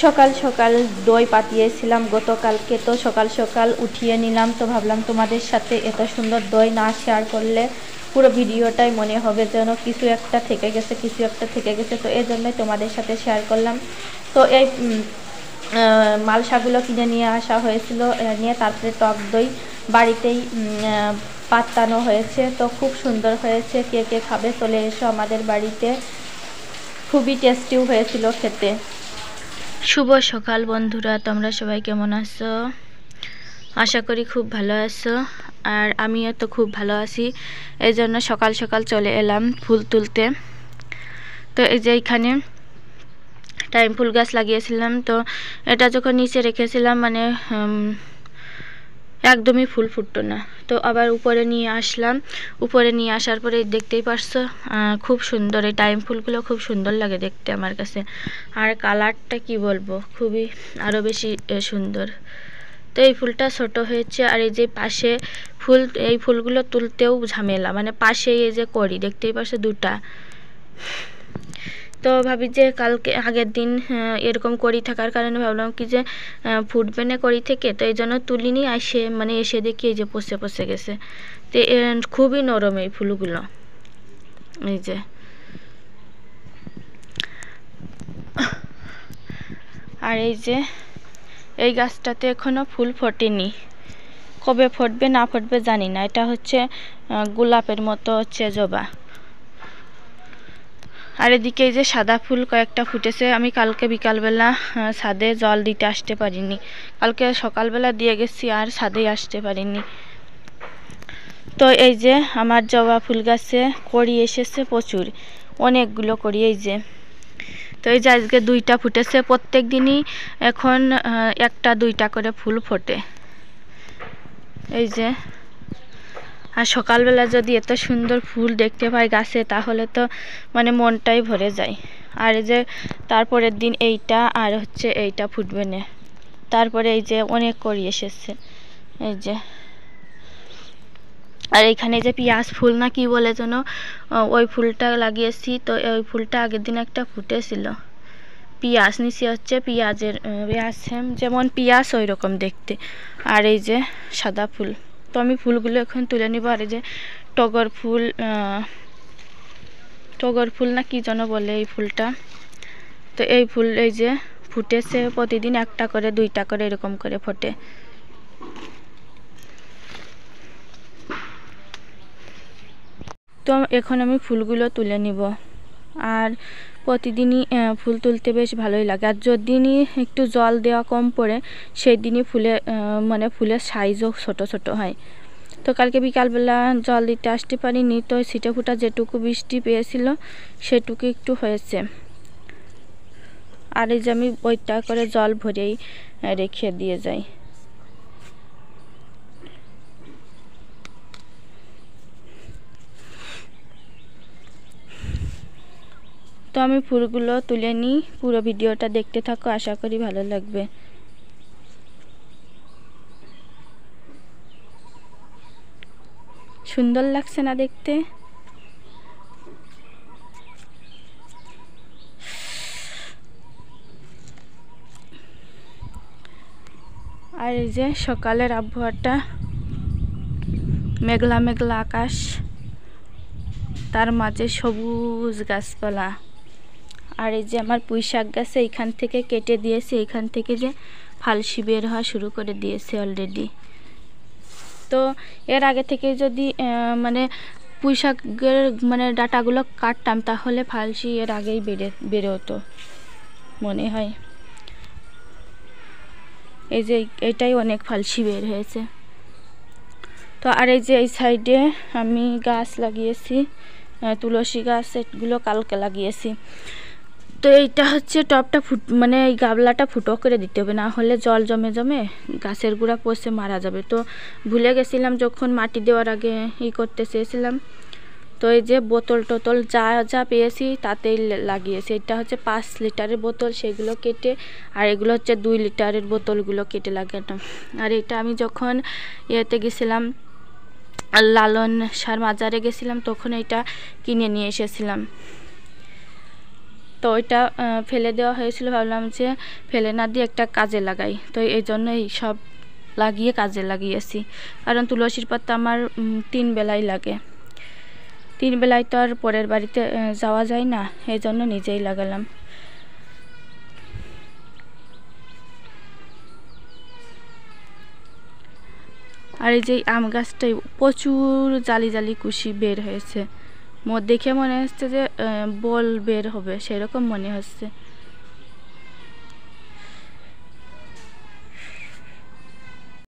সকাল সকাল দই পাতিয়েছিলাম গতকালকে, তো সকাল সকাল উঠিয়ে নিলাম। তো ভাবলাম তোমাদের সাথে এত সুন্দর দই না শেয়ার করলে পুরো ভিডিওটাই মনে হবে যেন কিছু একটা থেকে গেছে, তো এই জন্যই তোমাদের সাথে শেয়ার করলাম। তো এই মালসাগুলো কিনে নিয়ে আসা হয়েছিল, নিয়ে তারপরে টক দই বাড়িতেই পাতানো হয়েছে। তো খুব সুন্দর হয়েছে, কে কে খাবে চলে এসো আমাদের বাড়িতে, খুবই টেস্টিও হয়েছিল খেতে। শুভ সকাল বন্ধুরা, তোমরা সবাই কেমন আছো? আশা করি খুব ভালো আছো, আর আমিও তো খুব ভালো আছি। এই জন্য সকাল সকাল চলে এলাম ফুল তুলতে। তো এই যে এখানে টাইম ফুল গাছ লাগিয়েছিলাম, তো এটা যখন নিচে রেখেছিলাম মানে একদমই ফুল ফুটতো না, তো আবার উপরে নিয়ে আসলাম। উপরে নিয়ে আসার পরে দেখতেই পারছো খুব সুন্দর, এই টাইম ফুলগুলো খুব সুন্দর লাগে দেখতে আমার কাছে, আর কালারটা কি বলবো, খুবই আরও বেশি সুন্দর। তো এই ফুলটা ছোট হয়েছে, আর এই যে পাশে ফুল, এই ফুলগুলো তুলতেও ঝামেলা, মানে পাশে এই যে করি দেখতেই পারছো দুটা। তো ভাবি যে কালকে আগের দিন এরকম করি থাকার কারণে ভাবলাম কি যে ফুটবে না করি থেকে, তো এই জন্য তুলিনি, এসে দেখি এই যে পচে গেছে। তো খুবই নরম এই ফুলগুলো, এই যে। আর এই যে এই গাছটাতে এখনো ফুল ফোটেনি, কবে ফুটবে না ফুটবে জানি না। এটা হচ্ছে গোলাপের মতো হচ্ছে জবা। আর এদিকে এই যে সাদা ফুল কয়েকটা ফুটেছে। আমি কালকে বিকালবেলা ছাদে জল দিতে আসতে পারিনি, কালকে সকালবেলা দিয়ে গেছি আর ছাদেই আসতে পারিনি। তো এই যে আমার জবা ফুল গাছে কড়ি এসেছে প্রচুর, অনেকগুলো কড়ি, এই যে। তো এই যে আজকে দুইটা ফুটেছে, প্রত্যেক দিনই এখন একটা দুইটা করে ফুল ফোটে, এই যে। আর সকালবেলা যদি এত সুন্দর ফুল দেখতে পাই গাছে, তাহলে তো মানে মনটাই ভরে যায়। আর এই যে তারপরের দিন এইটা আর হচ্ছে এইটা ফুটবে না, তারপরে এই যে অনেক কড়ি এসেছে, এই যে। আর এইখানে যে পেঁয়াজ ফুল না কি বলে যেন, ওই ফুলটা লাগিয়েছি। তো ওই ফুলটা আগের দিন একটা ফুটেছিল, পেঁয়াজ নিচে হচ্ছে পেঁয়াজের যেমন পেঁয়াজ ওই রকম দেখতে। আর এই যে সাদা ফুল, তো আমি ফুলগুলো এখন তুলে নিব। আর এই যে টগর ফুল না কি যেন বলে এই ফুলটা, তো এই ফুল এই যে ফুটেছে, প্রতিদিন একটা করে দুইটা করে এরকম করে ফোটে। তো এখন আমি ফুলগুলো তুলে নিব, আর প্রতিদিনই ফুল তুলতে বেশ ভালোই লাগে। আর যদিনই একটু জল দেওয়া কম পড়ে, সেই দিনই ফুলের সাইজও ছোট ছোট হয়। তো কালকে বিকালবেলা জল দিতে আসতে পারিনি, তো ছিটে ফুটা যেটুকু বৃষ্টি পেয়েছিল সেটুকু একটু হয়েছে। আর এই যে আমি ওইটা করে জল ভরেই রেখে দিয়ে যাই। তো আমি ফুলগুলো তুলে নিই, পুরো ভিডিওটা দেখতে থাকো, আশা করি ভালো লাগবে। সুন্দর লাগছে না দেখতে? আর এই যে সকালের আবহাওয়াটা, মেঘলা মেঘলা আকাশ, তার মাঝে সবুজ গাছপালা। আর এই যে আমার পুঁই শাক গাছে এইখান থেকে কেটে দিয়েছে, এইখান থেকে যে ফালসি বের হওয়া শুরু করে দিয়েছে অলরেডি। তো এর আগে থেকে যদি পুঁই শাকের ডাটাগুলো কাটতাম, তাহলে ফালসি এর আগেই বেরোতো মনে হয়। এই যে এটাই অনেক ফালসি বের হয়েছে। তো আর এই যে এই সাইডে আমি গাছ লাগিয়েছি, তুলসী গাছ, এগুলো কালকে লাগিয়েছি। তো এইটা হচ্ছে টবটা এই গাবলাটা ফুটো করে দিতে হবে, না হলে জল জমে জমে গাছের গুঁড়া পচে মারা যাবে। তো ভুলে গেছিলাম যখন মাটি দেওয়ার আগে করতে চেয়েছিলাম। তো এই যে বোতল টোতল যা যা পেয়েছি তাতেই লাগিয়েছি। এটা হচ্ছে 5 লিটারের বোতল, সেগুলো কেটে, আর এগুলো হচ্ছে 2 লিটারের বোতলগুলো কেটে লাগানো। আর এটা আমি যখন গেছিলাম, লালন সার বাজারে গেছিলাম, তখন এটা কিনে নিয়ে এসেছিলাম। তো তো ওইটা ফেলে দেওয়া হয়েছিল, ভাবলাম যে ফেলে না দিয়ে একটা কাজে লাগাই, তো এই জন্যই সব লাগিয়ে কাজে লাগিয়েছি। কারণ তুলসীর পাতা আমার 3 বেলায় লাগে, 3 বেলায় তো আর পরের বাড়িতে যাওয়া যায় না, এই জন্য নিজেই লাগালাম। আর এই যে আম গাছটাই প্রচুর জালি জালি কুশি বের হয়েছে, দেখে মনে হচ্ছে যে বল বের হবে, সেরকম মনে হচ্ছে।